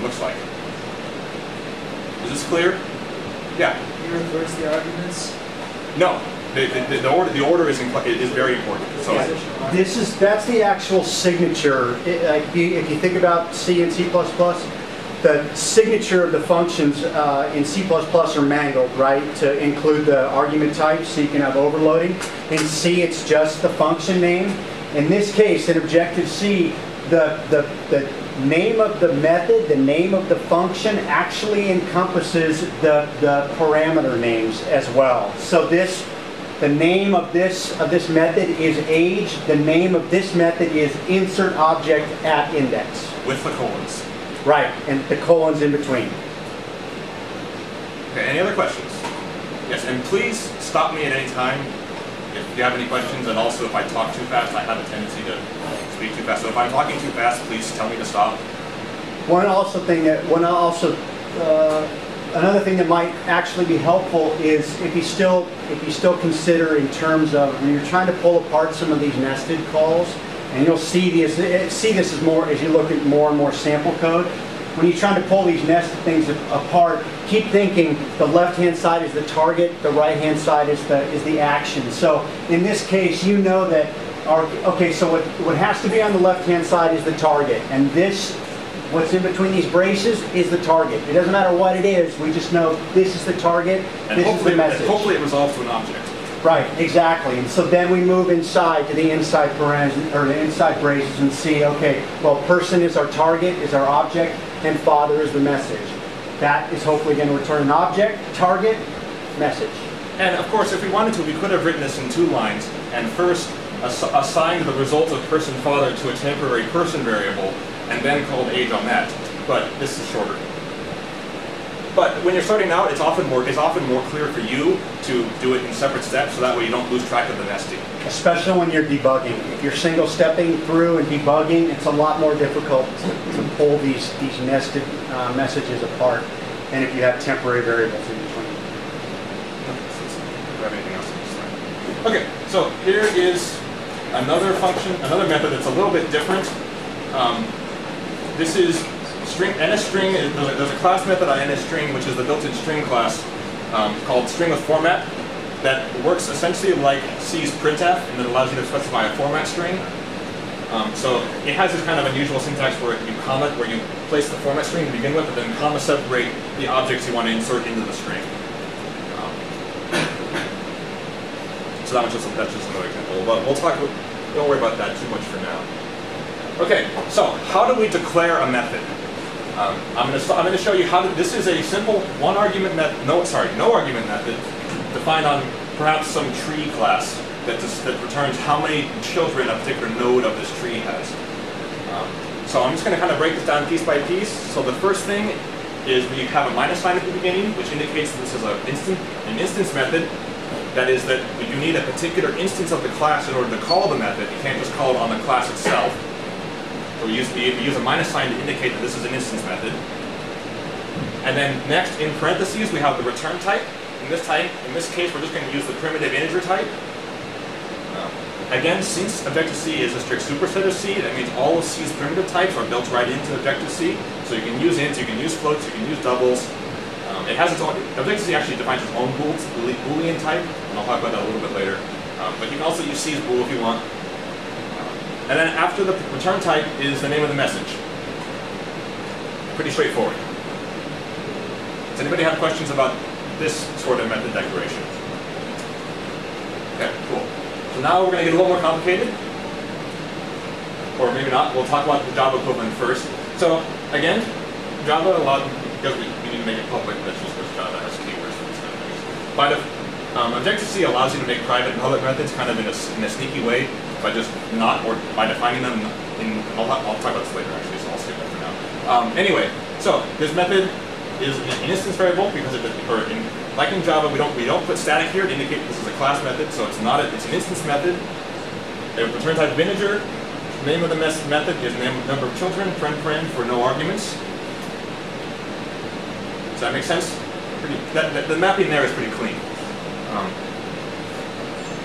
looks like. Is this clear? Yeah? You reverse the arguments? No. The order is very important. So yeah, that's the actual signature. If you think about C and C++, the signature of the functions in C++ are mangled, right, to include the argument types, so you can have overloading. In C, it's just the function name. In this case, in Objective-C, the name of the method, the name of the function, actually encompasses the parameter names as well. So the name of this method is age. The name of this method is insert object at index. With the colons. Right, and the colons in between. Okay, any other questions? Yes, and please stop me at any time if you have any questions, and also if I talk too fast, I have a tendency to speak too fast. So if I'm talking too fast, please tell me to stop. Another thing that might actually be helpful is if you still consider in terms of when you're trying to pull apart some of these nested calls, and you'll see this as more as you look at more and more sample code. When you're trying to pull these nested things apart, keep thinking the left-hand side is the target, the right-hand side is the action. So in this case, you know that so what has to be on the left-hand side is the target, and what's in between these braces is the target. It doesn't matter what it is, we just know this is the target, and this is the message. And hopefully it resolves to an object. Right, exactly. And so then we move inside to the inside parentheses, or the inside braces, and see, okay, well, person is our target, is our object, and father is the message. That is hopefully going to return an object, target, message. And of course, if we wanted to, we could have written this in 2 lines, and first assigned the result of person father to a temporary person variable, and then called age on that. But this is shorter. But when you're starting out, it's often more clear for you to do it in separate steps, so that way you don't lose track of the nesting. Especially when you're debugging. If you're single stepping through and debugging, it's a lot more difficult to pull these nested messages apart than if you have temporary variables in between. Do you have anything else on this slide? Okay, so here is another function, another method that's a little bit different. This is NSString. There's a class method on NSString, which is the built-in string class called string with format, that works essentially like C's printf, and that allows you to specify a format string. So it has this kind of unusual syntax where you place the format string to begin with, and then comma separate the objects you want to insert into the string. So that's just another example. But don't worry about that too much for now. Okay, so how do we declare a method? I'm going to show you how this is a simple no argument method defined on perhaps some tree class that returns how many children a particular node of this tree has. So I'm just going to kind of break this down piece by piece. So the first thing is we have a minus sign at the beginning, which indicates that this is an instance method. That is that you need a particular instance of the class in order to call the method. You can't just call it on the class itself. So we use a minus sign to indicate that this is an instance method. And then next, in parentheses, we have the return type. In this case, we're just going to use the primitive integer type. Again, since Objective-C is a strict superset of C, that means all of C's primitive types are built right into Objective-C. So you can use ints, you can use floats, you can use doubles. It has its own. Objective-C actually defines its own Boolean type, and I'll talk about that a little bit later. But you can also use C's bool if you want. And then after the return type is the name of the message. Pretty straightforward. Does anybody have questions about this sort of method declaration? Okay, cool. So now we're going to get a little more complicated. Or maybe not. We'll talk about the Java equivalent first. So again, Java, because we need to make it public, that's just because Java has keywords for this kind of things. Objective-C allows you to make private and public methods kind of in a sneaky way by just by defining them in, I'll talk about this later actually, so I'll skip that for now. Anyway, so this method is an instance variable because like in Java, we don't put static here to indicate this is a class method, so it's an instance method. A return type of integer. The name of the method is number of children, paren for no arguments. Does that make sense? The mapping there is pretty clean.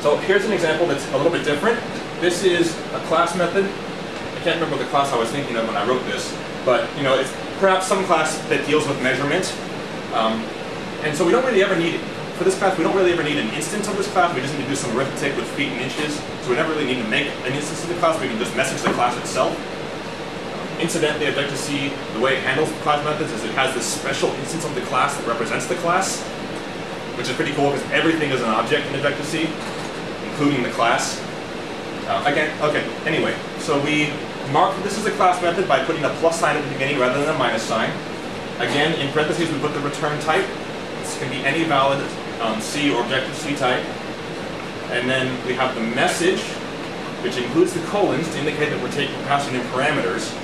So here's an example that's a little bit different. This is a class method. I can't remember the class I was thinking of when I wrote this, but perhaps some class that deals with measurement. And so we don't really ever need, for this class, we don't really ever need an instance of this class. We just need to do some arithmetic with feet and inches. So we never really need to make an instance of the class. We can just message the class itself. Incidentally, Objective-C, the way it handles class methods is it has this special instance of the class that represents the class, which is pretty cool because everything is an object in Objective-C, including the class. Anyway, so we mark this as a class method by putting a plus sign at the beginning rather than a minus sign. Again, in parentheses, we put the return type. This can be any valid C or Objective-C type. And then we have the message, which includes the colons to indicate that we're passing in parameters.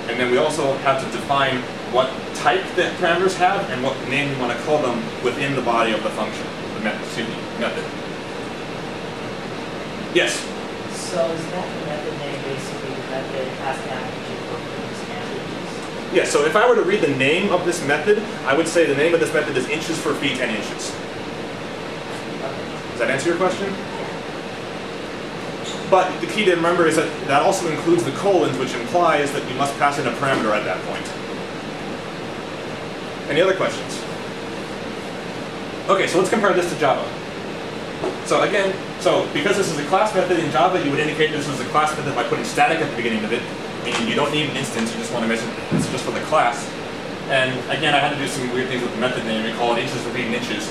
And then we also have to define what type the parameters have and what name we want to call them within the body of the function, the method. Yes? So is that the method name basically the method has to have Yeah, so if I were to read the name of this method, I would say the name of this method is inches for feet and inches. Does that answer your question? But the key to remember is that that also includes the colons, which implies that you must pass in a parameter at that point. Any other questions? Okay, so let's compare this to Java. So again, because this is a class method in Java, you would indicate this is a class method by putting static at the beginning of it. Meaning you don't need an instance, you just want to mention it's just for the class. And again, I had to do some weird things with the method name. We call it inches for feet and inches.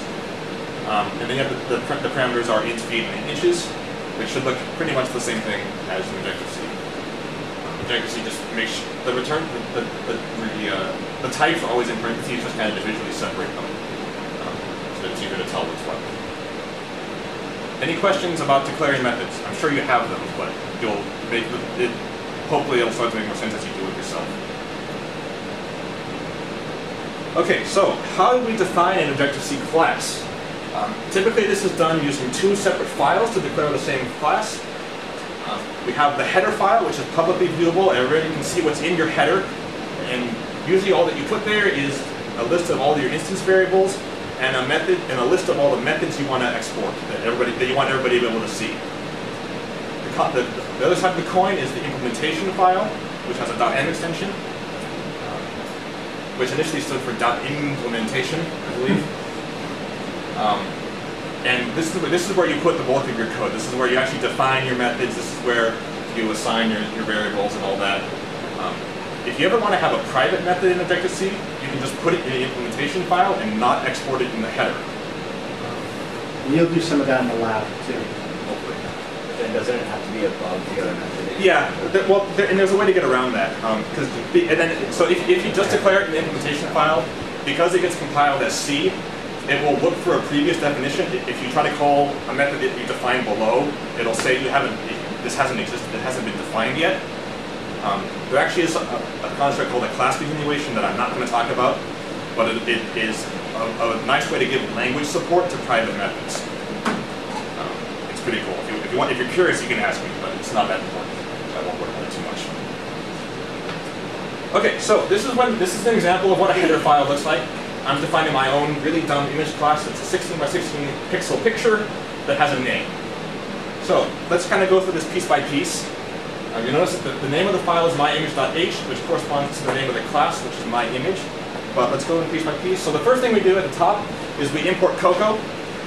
And then you have the parameters are int, feet, and inches, which should look pretty much the same thing as in Objective-C. Objective-C just makes the return, the types are always in parentheses, just kind of visually separate them. So that it's easier to tell what's what. Any questions about declaring methods? I'm sure you have them, but you'll make it. Hopefully it'll start to make more sense as you do it yourself. Okay, so how do we define an Objective-C class? Typically this is done using two separate files to declare the same class. We have the header file, which is publicly viewable. Everybody can see what's in your header. And usually all that you put there is a list of all your instance variables and a method and a list of all the methods you want to export that you want everybody to be able to see. The other side of the coin is the implementation file, which has a .m extension, which initially stood for .implementation, I believe. And this is where you put the bulk of your code. This is where you actually define your methods. This is where you assign your variables and all that. If you ever want to have a private method in Objective-C, you can just put it in the implementation file and not export it in the header. And you'll do some of that in the lab, too. Then doesn't it have to be above the other method? Yeah, and there's a way to get around that. So if you just declare it in the implementation file, because it gets compiled as C, it will look for a previous definition. If you try to call a method that you define below, it'll say this hasn't existed, it hasn't been defined yet. There actually is a construct called a class continuation that I'm not going to talk about, but it is a nice way to give language support to private methods. It's pretty cool. If you're curious, you can ask me, but it's not that important. I won't work on it too much. Okay, so this is an example of what a header file looks like. I'm defining my own really dumb image class. It's a 16 by 16 pixel picture that has a name. So let's kind of go through this piece by piece. You notice that the name of the file is myimage.h, which corresponds to the name of the class, which is myimage. But let's go in piece by piece. So the first thing we do at the top is we import Cocoa,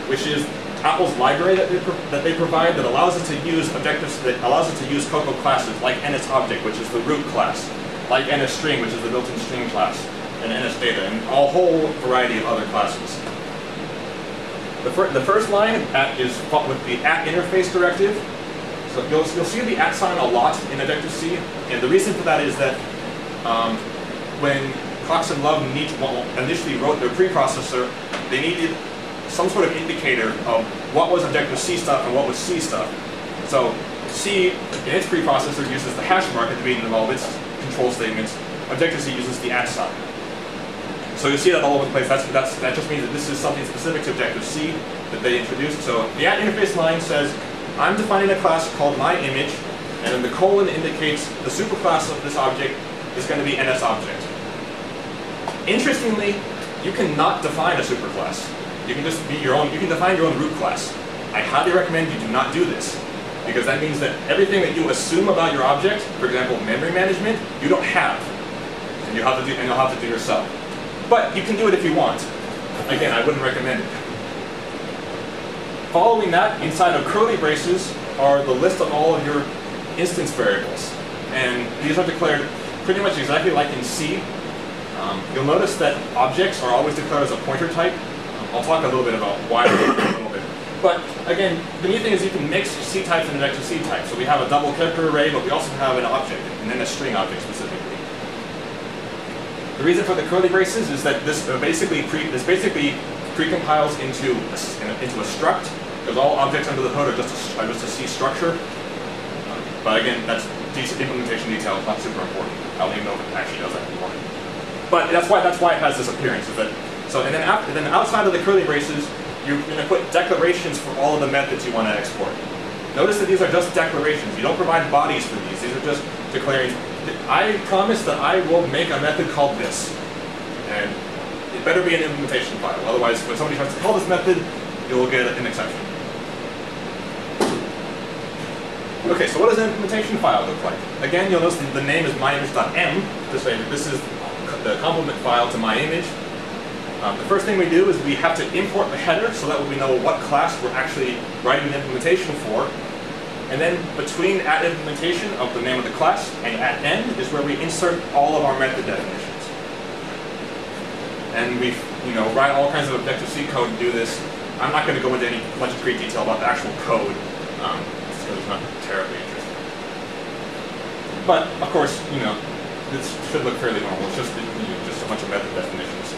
which is Apple's library that they provide that allows us to use objectives, that allows us to use Cocoa classes like NSObject, which is the root class, like NSString, which is the built-in string class, and NSData, and a whole variety of other classes. The first line is with the @interface directive. So you'll see the @ sign a lot in Objective-C, and the reason for that is that when Cox and Love initially wrote their preprocessor, they needed some sort of indicator of what was Objective-C stuff and what was C stuff. So C, in its preprocessor, uses the hash mark at the beginning of all of its control statements. Objective-C uses the @ sign. So you'll see that all over the place. That just means that this is something specific to Objective-C that they introduced. So the @interface line says, I'm defining a class called myImage, and then the colon indicates the superclass of this object is going to be NSObject. Interestingly, you cannot define a superclass. You can just be your own. You can define your own root class. I highly recommend you do not do this, because that means that everything that you assume about your object, for example, memory management, you don't have. and you'll have to do yourself. But you can do it if you want. Again, I wouldn't recommend it. Following that, inside of curly braces are the list of all of your instance variables. And these are declared pretty much exactly like in C. You'll notice that objects are always declared as a pointer type. I'll talk a little bit about why in a little bit. But again, the neat thing is you can mix C types and vector C types. So we have a double character array, but we also have an object, and then a string object specifically. The reason for the curly braces is that this basically precompiles into a struct, because all objects under the hood are just a C structure. But again, that's implementation detail. It's not super important. I don't even know if it actually does that anymore. But that's why it has this appearance. Is that so? And then outside of the curly braces, you're going to put declarations for all of the methods you want to export. Notice that these are just declarations. You don't provide bodies for these. These are just declaring. I promise that I will make a method called this, and it better be an implementation file. Otherwise, when somebody tries to call this method, you'll get an exception. Okay, so what does an implementation file look like? Again, you'll notice the name is myimage.m. This is the complement file to myimage. The first thing we do is we have to import the header so that we know what class we're actually writing the implementation for. And then between @implementation of the name of the class and @end is where we insert all of our method definitions. And we write all kinds of Objective-C code to do this. I'm not going to go into any much great detail about the actual code. This code is not terribly interesting. But of course, this should look fairly normal. It's just just a bunch of method definitions.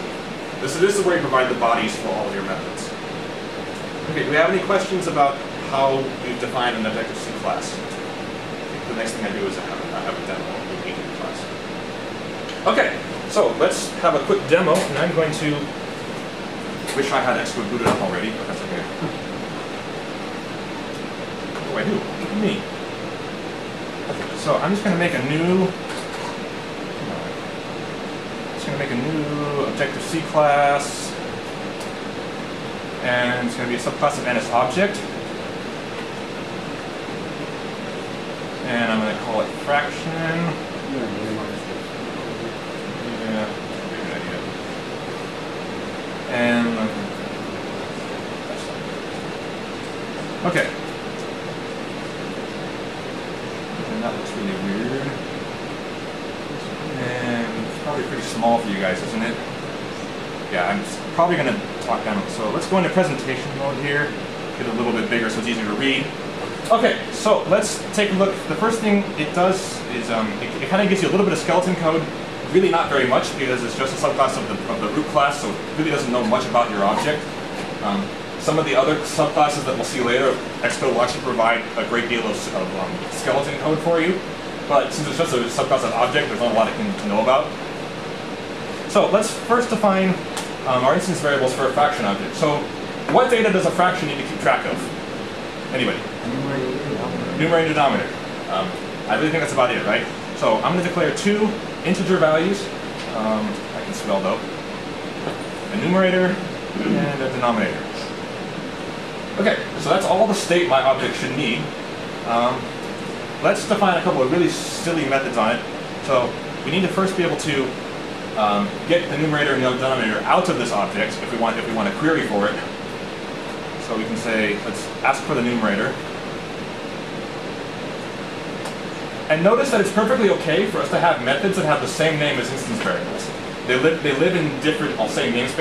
This is where you provide the bodies for all of your methods. Okay, do we have any questions about how you define an Objective-C class? I think the next thing I do is I have a demo of the class. Okay, so let's have a quick demo, and I'm going to wish I had Xcode booted up already, but that's okay. Oh, I do. Look at me. Okay, so I'm just going to make a new. Going to make a new Objective-C class, and it's going to be a subclass of NSObject, and I'm going to call it fraction. Yeah, good idea. And okay, and that looks really weird. And it's probably pretty small for you guys, isn't it? Yeah, I'm probably going to talk down. So let's go into presentation mode here, get it a little bit bigger so it's easier to read. Okay, so let's take a look. The first thing it does is it kind of gives you a little bit of skeleton code. Really not very much because it's just a subclass of the root class, so it really doesn't know much about your object. Some of the other subclasses that we'll see later, Xcode will actually provide a great deal of skeleton code for you. But since it's just a subclass of object, there's not a lot to know about. So let's first define our instance variables for a fraction object. So what data does a fraction need to keep track of? Anybody? Numerator and denominator. I really think that's about it, right? So I'm going to declare two integer values. I can spell though. A numerator and a denominator. Okay, so that's all the state my object should need. Let's define a couple of really silly methods on it. So we need to first be able to get the numerator and the denominator out of this object if we want to query for it. So we can say, let's ask for the numerator. And notice that it's perfectly okay for us to have methods that have the same name as instance variables. They live in different, I'll say, namespaces.